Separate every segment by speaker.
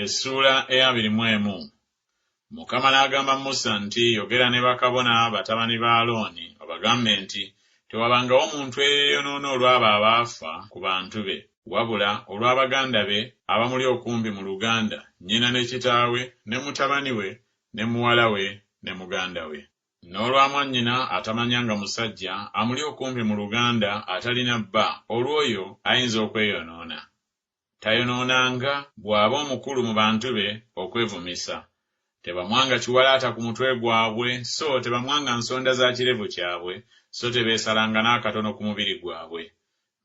Speaker 1: Essula eya 21. Mukama n'agamba Musa nti, yogera ne bakabona batabani ba Alooni obagambe nti, tewabangawo muntu eyeeyonoona olw'abo abaafa ku bantu be, wabula olw'abaganda be abamuli okumbi mu luganda, nnyina ne kitaawe ne mutabani we ne muwala we ne muganda we. N'olwa mwannyina atamanyanga musajja amuli okumbi mu luganda atalina bba, olw'oyo ayinza okweyonoona. Tayonoonanga bw'aba omukulu mu bantu be okwevumisa. Tebamwanga kiwalaata ku mutwe gwabwe, so tebamwanga nsonda za kirevu kyabwe, so tebeesalanga n'akatono ku mubiri gwabwe.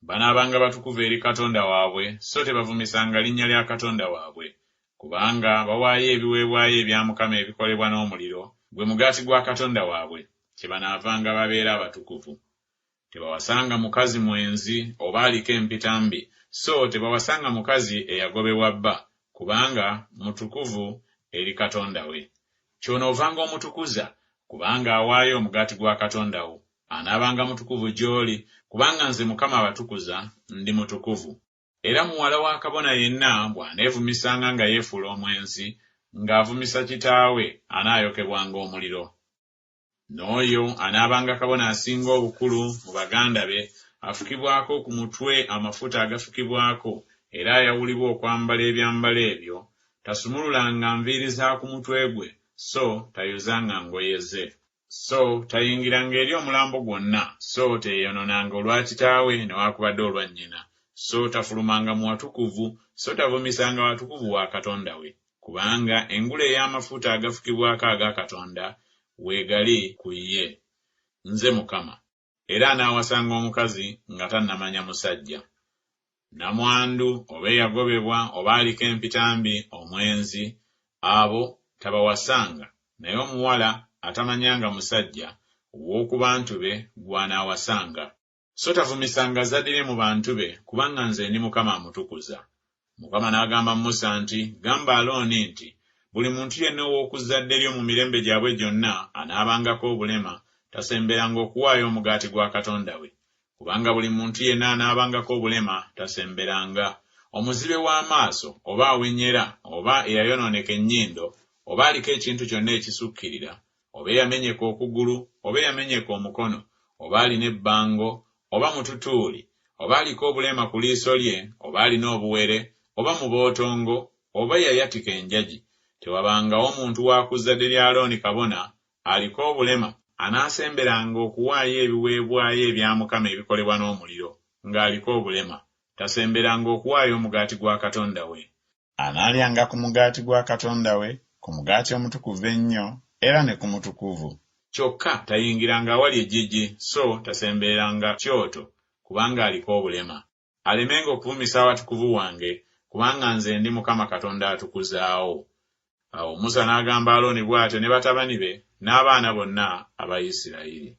Speaker 1: Banaabanga batukuvu eri Katonda waabwe, so tebavumisanga linnya lya Katonda waabwe, kubanga bawaayo ebiweebwayo ebya Mukama ebikolebwa n'omuliro, gwe mugaati gwa Katonda waabwe, kyebanaavanga babeera abatukuvu. Tebawasanga mukazi mwenzi oba aliko empitambi, so tebawasanga mukazi eyagobebwa bba, kubanga mutukuvu eri Katonda we. Ky'onoovanga omutukuza, kubanga awaayo omugaati gwa Katonda wo. Anaabanga mutukuvu gy'oli, kubanga nze Mukama abatukuza ndi mutukuvu. Era muwala wa kabona yenna bw'aneevumisanga nga yeefuula omwenzi, ng'avumisa kitaawe, anaayokebwanga omuliro. N'oyo anaabanga kabona asinga obukulu mu baganda be, afukibwako ku mutwe amafuta agafukibwako, era ayawulibwa okwambala ebyambalo ebyo, tasumululanga nviiri za ku mutwe gwe, so tayozanga ngoye ze. So tayingiranga eri omulambo gwonna, so teyeyonoonanga olwa kitaawe newakubadde olwa nnyina, so tafulumanga mu watukuvu, so tavumisanga watukuvu wa Katonda we, kubanga engule ey'amafuta agafukibwako aga Katonda weegali ku ye. Nze Mukama. Era anaawasanga omukazi nga tannamanya musajja. Namwandu oba eyagobebwa oba aliko empitambi omwenzi, abo tabawasanga, naye omuwala atamanyanga musajja ow'oku bantu be gw'anaawasanga. So tavumisanga zaddire mu bantu be, kubanga nze ndi Mukama amutukuza. Mukama n'agamba Musa nti, gamba Alooni nti, buli muntu yenna ow'oku zadde lyo mu mirembe gyabwe gyonna anaabangako obulema, tasemberanga okuwaayo omugaati gwa Katonda we. Kubanga buli muntu yenna anaabangako obulema tasemberanga. Omuzibe w'amaaso, oba awenyera, oba eyayonooneka ennyindo, oba aliko ekintu kyonna ekisukkirira, oba eyamenyeka okugulu, oba eyamenyeka omukono, oba alina ebbango, oba mututuuli, oba aliko obulema ku liiso lye, oba alina obuwere, oba mu bootongo, oba yayatika enjagi, tewabangawo muntu wa ku zadde lya Alooni kabona aliko obulema anaasemberanga okuwaayo ebiweebwayo ebya Mukama ebikolebwa n'omuliro, ng'aliko obulema. Tasemberanga okuwaayo omugaati gwa Katonda we. Anaalyanga ku mugaati gwa Katonda we, ku mugaati omutukuvu ennyo, era ne ku mutukuvu. Kyokka tayingiranga awali ejjigi, so tasemberanga kyoto, kubanga aliko obulema. Alemenga okuvumisa awatukuvu wange, kubanga nze ndi Mukama Katonda atukuzaawo. Awo Musa n'agamba Alooni bw'atyo ne batabani be n'abaana bonna aba Isirayiri.